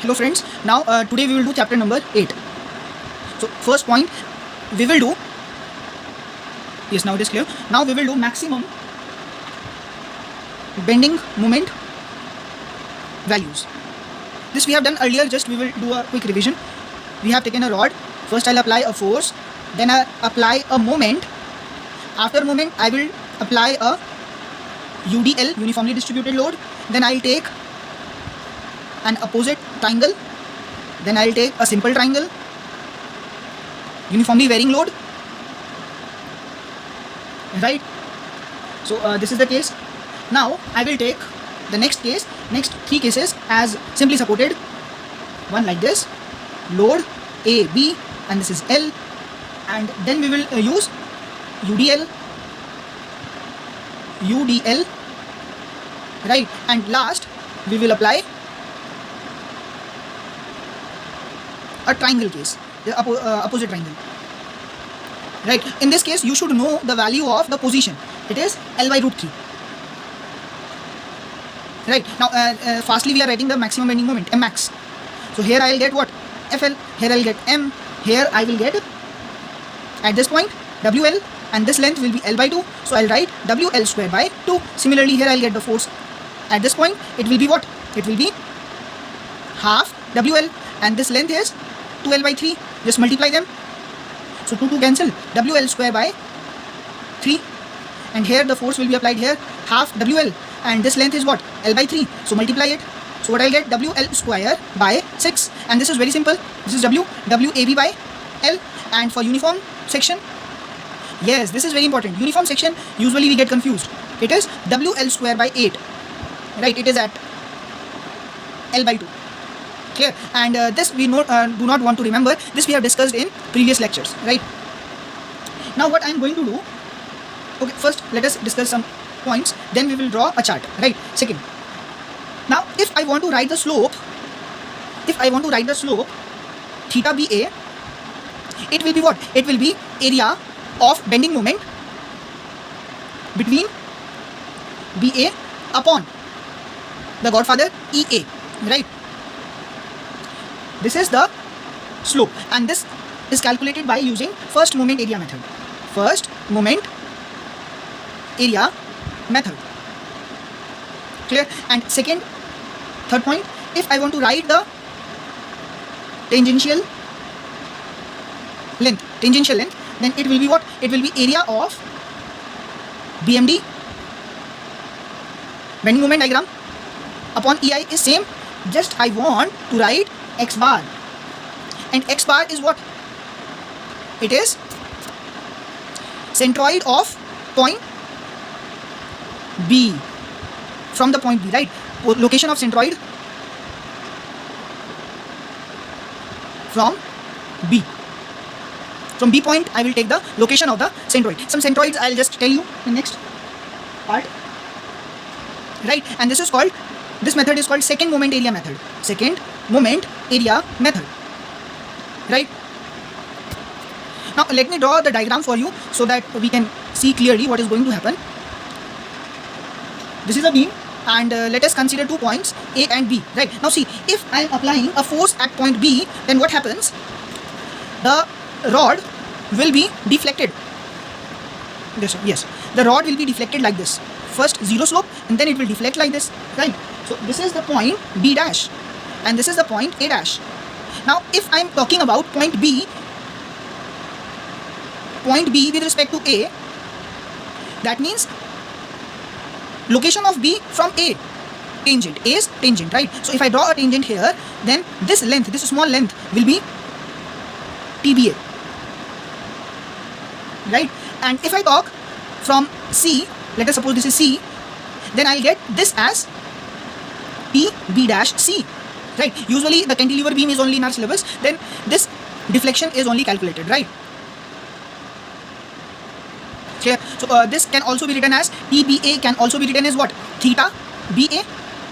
Hello friends, now today we will do chapter number 8. So first point we will do, yes, now it is clear. Now we will do maximum bending moment values. This we have done earlier, just we will do a quick revision. We have taken a rod, first I'll apply a force, then I apply a moment. After moment I will apply a UDL, uniformly distributed load, then I'll take an opposite triangle, then I'll take a simple triangle, uniformly varying load, right? So this is the case. Now I will take the next case, next three cases as simply supported. One like this, load A, B, and this is L, and then we will use UDL, right? And last we will apply a triangle case, the opposite triangle, right? In this case you should know the value of the position. It is L by root 3, right? Now fastly we are writing the maximum bending moment, M max. So here I will get what? FL, here I will get M, here I will get at this point WL, and this length will be L by 2, so I'll write WL square by 2. Similarly here I'll get the force at this point. It will be what? It will be half WL, and this length is 2L by 3. Just multiply them, so 2 cancel, WL square by 3, and here the force will be applied here, half WL, and this length is what? L by 3, so multiply it. So what I'll get? WL square by 6, and this is very simple. This is WAB by L. And for uniform section, yes, this is very important. Uniform section usually we get confused. It is WL square by 8, right? It is at L by 2. Clear? And this we do not want to remember. This we have discussed in previous lectures, right? Now what I am going to do, okay, first let us discuss some points, then we will draw a chart, right? Second, now if I want to write the slope, theta BA, it will be what? It will be area of bending moment between BA upon the godfather EA, right? This is the slope, and this is calculated by using first moment area method. First moment area method. Clear? And third point, if I want to write the tangential length, then it will be what? It will be area of BMD, bending moment diagram, upon EI is same. Just I want to write X bar, and X bar is what? It is centroid of point B, from the point B, right? Location of centroid from B. From B point I will take the location of the centroid. Some centroids I'll just tell you in next part, right? And this method is called second moment area method. Second moment area method, right? Now let me draw the diagram for you so that we can see clearly what is going to happen. This is a beam, and let us consider 2 points A and B, right? Now see, if I am applying a force at point B, then what happens? The rod will be deflected. Yes, the rod will be deflected like this. First zero slope, and then it will deflect like this, right? So this is the point B dash, and this is the point A dash. Now if I am talking about point B with respect to A, that means location of B from A, tangent, A is tangent, right? So if I draw a tangent here, then this length, this small length will be TBA, right? And if I talk from C, let us suppose this is C, then I'll get this as TB dash C, right? Usually the cantilever beam is only in our syllabus, then this deflection is only calculated, right? Clear? So this can also be written as TBA, can also be written as what? Theta BA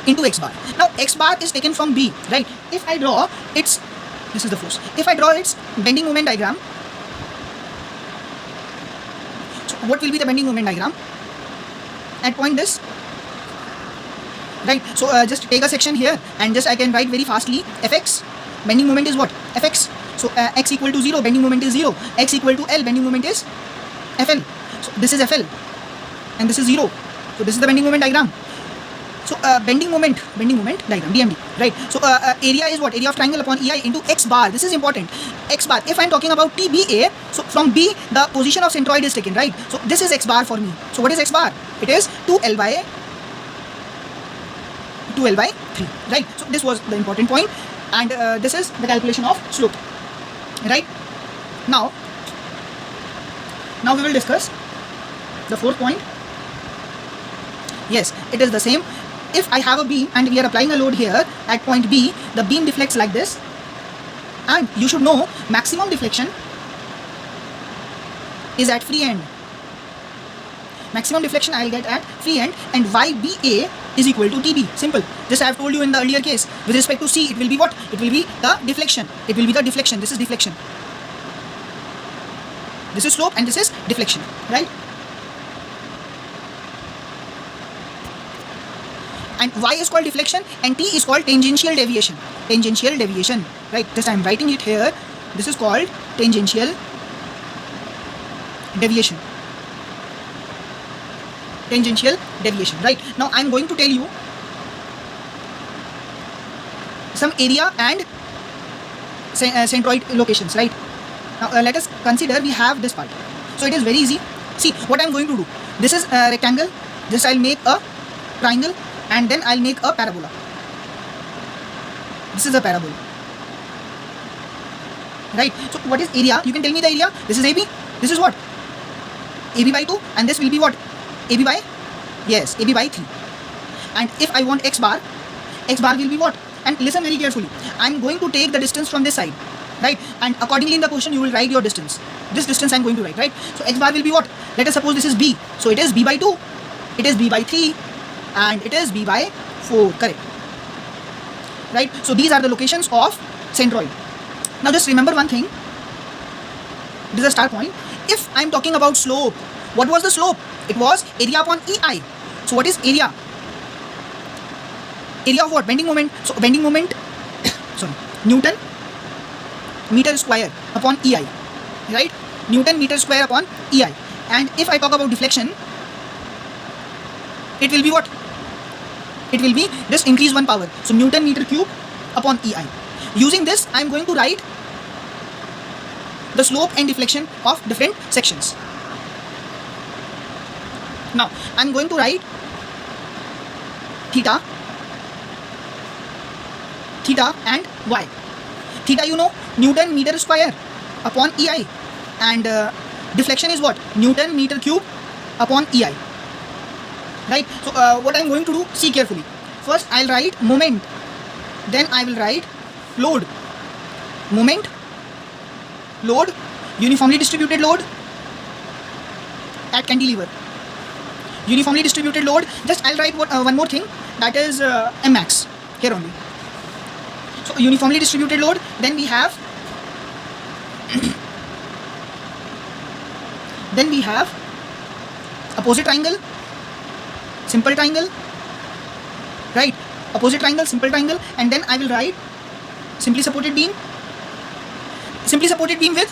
into X bar. Now X bar is taken from B, right? If I draw its, this is the force, if I draw its bending moment diagram, so what will be the bending moment diagram at point this? right? So just take a section here and just I can write very fastly fx. Bending moment is what? Fx. So x equal to 0, bending moment is 0. X equal to L, bending moment is Fl. So this is Fl and this is 0. So this is the bending moment diagram. So bending moment diagram, BMD, right? So area is what? Area of triangle upon EI into x bar. This is important. X bar. If I'm talking about TBA, so from B the position of centroid is taken, right? So this is x bar for me. So what is x bar? It is 2L by 3, right? So this was the important point, and this is the calculation of slope, right? Now we will discuss the fourth point. Yes, it is the same. If I have a beam and we are applying a load here at point B, the beam deflects like this, and you should know maximum deflection is at free end. Maximum deflection I will get at free end, and YBA is equal to TB. Simple. Just I have told you in the earlier case. With respect to C, it will be what? It will be the deflection. It will be the deflection. This is deflection. This is slope and this is deflection, right? And Y is called deflection and T is called tangential deviation. Tangential deviation, right? Just I am writing it here. This is called tangential deviation. Tangential deviation, right? Now I am going to tell you some area and centroid locations, right? Now let us consider we have this part. So it is very easy. See what I am going to do. This is a rectangle. This I will make a triangle, and then I'll make a parabola. This is a parabola, right? So what is area? You can tell me the area. This is AB. This is what? AB by 2, and this will be what? AB by, yes, AB by 3. And if I want x bar will be what? And listen very carefully. I'm going to take the distance from this side, right? And accordingly in the question you will write your distance. This distance I'm going to write, right? So x bar will be what? Let us suppose this is B. So it is B by 2, it is B by 3, and it is B by 4, correct? Right? So these are the locations of centroid. Now just remember one thing. This is a start point. If I'm talking about slope, what was the slope? It was area upon EI. So what is area? Area of what? Bending moment. So bending moment, sorry, Newton meter square upon EI, right? Newton meter square upon EI. And if I talk about deflection, it will be what? It will be just increase one power. So Newton meter cube upon EI. Using this, I am going to write the slope and deflection of different sections. Now, I am going to write theta and y. Theta, you know, Newton meter square upon EI, and deflection is what? Newton meter cube upon EI. Right? So what I am going to do, see carefully. First I will write moment, then I will write load. Moment, load, uniformly distributed load at cantilever. Uniformly distributed load, just I will write what, one more thing, that is Mmax here only. So uniformly distributed load, then we have opposite triangle, simple triangle, right? Opposite triangle, simple triangle, and then I will write simply supported beam with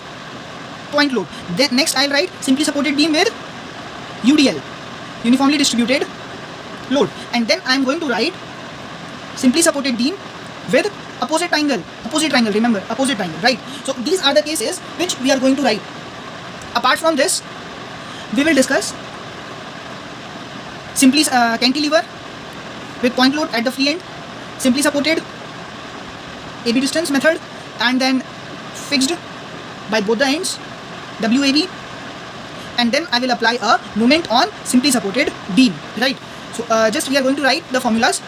point load. Then next I will write simply supported beam with UDL, uniformly distributed load, and then I am going to write simply supported beam with opposite triangle, remember, opposite triangle, right? So these are the cases which we are going to write. Apart from this, we will discuss simply cantilever with point load at the free end, simply supported AB distance method, and then fixed by both the ends, WAB, and then I will apply a moment on simply supported beam, right? So just we are going to write the formulas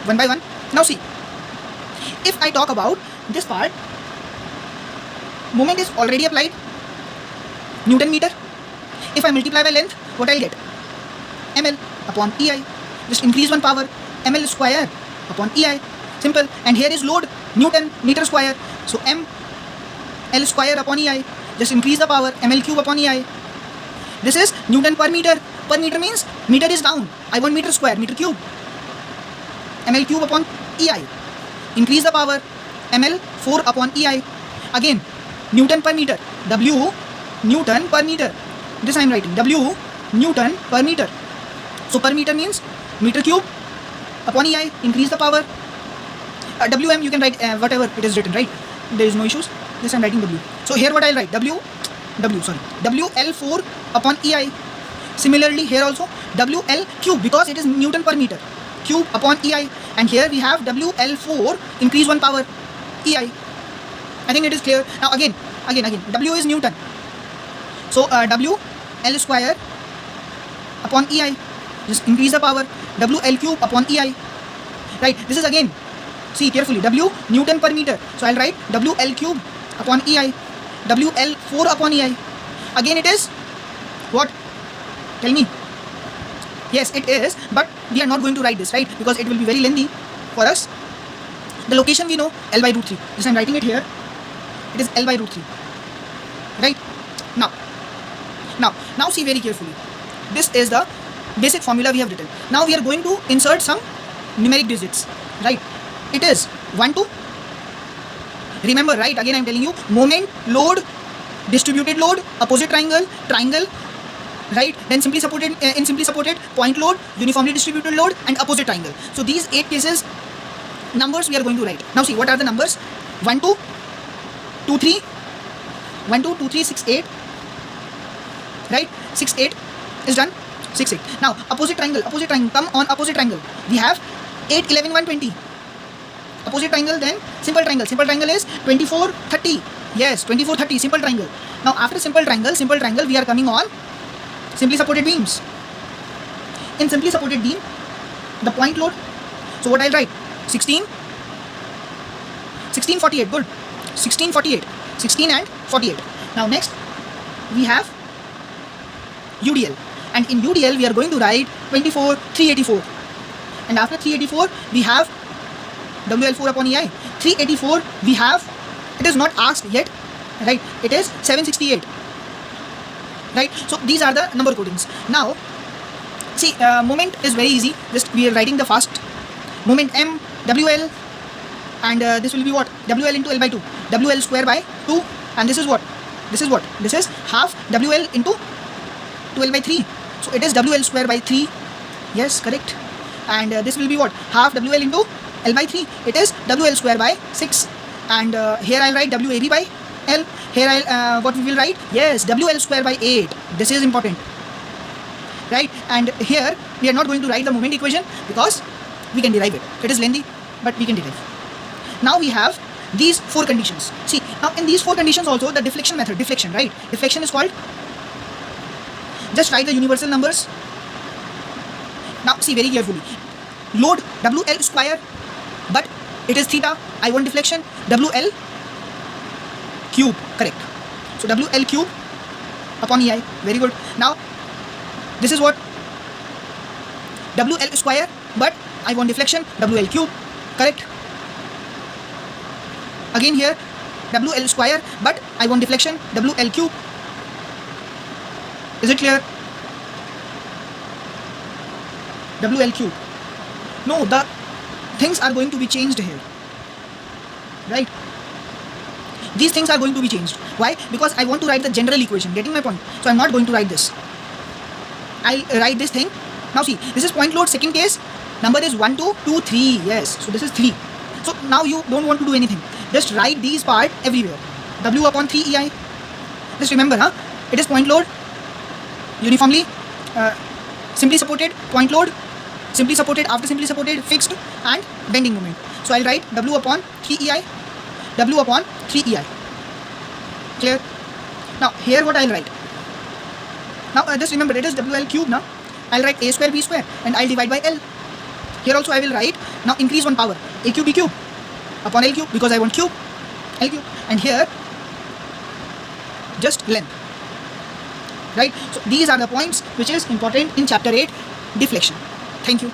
one by one. Now see, if I talk about this part, moment is already applied, Newton meter. If I multiply by length, what I'll get? ML upon EI. Just increase one power, ML square upon EI. Simple. And here is load, Newton meter square. So M L square upon EI. Just increase the power, ML cube upon EI. This is Newton per meter. Per meter means meter is down. I want meter square, meter cube. ml cube upon EI. Increase the power, ml 4 upon EI. Again, Newton per meter, W Newton per meter. This I am writing, W Newton per meter. So per meter means meter cube upon EI. Increase the power. Wm you can write whatever it is written, right? There is no issues. This I am writing W. So here what I will write, WL4 upon EI. Similarly here also WL cube, because it is Newton per meter, cube upon EI, and here we have WL4 increase one power EI. I think it is clear. Now again W is Newton, so WL square upon EI, just increase the power, WL cube upon EI, right? This is again, see carefully, W Newton per meter, so I'll write WL cube upon EI, WL4 upon EI. Again it is what? Tell me. Yes, it is, but we are not going to write this, right? Because it will be very lengthy for us. The location we know, L by root 3. This I am writing it here. It is L by root 3. Right? Now see very carefully. This is the basic formula we have written. Now we are going to insert some numeric digits. Right? It is 1, 2. Remember, right? Again I am telling you, moment, load, distributed load, opposite triangle, right? Then simply supported, in simply supported, point load, uniformly distributed load, and opposite triangle. So these 8 cases, numbers we are going to write. Now see, what are the numbers? 1, 2, 2, 3, 1, 2, 2, 3, 6, 8, right? 6, 8 is done. 6, 8. Now opposite triangle, come on opposite triangle. We have 8, 11, 1, 20. Opposite triangle, then simple triangle is 24, 30. Yes, 24, 30, simple triangle. Now after simple triangle, we are coming on simply supported beams. In simply supported beam, the point load, so what I'll write, 16, 48, good, 16, 48, 16 and 48. Now next we have UDL, and in UDL we are going to write 24, 384, and after 384 we have WL4 upon EI. 384 we have, it is not asked yet, right? It is 768, right? So these are the number codings. Now see, moment is very easy, just we are writing the fast moment M, WL, and this will be what? WL into L by 2, WL square by 2, and this is what? This is half WL into 2L by 3, so it is WL square by 3, yes, correct. And this will be what? Half WL into L by 3, it is WL square by 6, and here I'll write WAB by L. Here I'll what we will write? Yes, WL square by 8. This is important, right? And here we are not going to write the moment equation because we can derive it. It is lengthy, but we can derive. Now we have these 4 conditions. See, now in these 4 conditions also the deflection method, right? Deflection is called, just write the universal numbers. Now see very carefully. Load WL square, but it is theta. I want deflection, WL cube, correct. So WL cube upon EI, very good. Now this is what? WL square, but I want deflection, WL cube, correct. Again here WL square, but I want deflection, WL cube. Is it clear? WL cube. No, the things are going to be changed here, right? These things are going to be changed. Why? Because I want to write the general equation. Getting my point? So I'm not going to write this. I'll write this thing. Now see, this is point load, second case. Number is 1, 2, 2, 3. Yes. So this is 3. So now you don't want to do anything. Just write these part everywhere. W upon 3 EI. Just remember, it is point load, uniformly, simply supported, point load, simply supported, after simply supported, fixed, and bending moment. So I'll write W upon 3 EI, W upon 3 EI. Clear? Now here what I'll write. Now just remember, it is WL cube now. I'll write A square B square and I'll divide by L. Here also I will write, now increase one power, A cube B cube upon L cube, because I want cube, L cube, and here just length, right? So these are the points which is important in chapter 8, deflection. Thank you.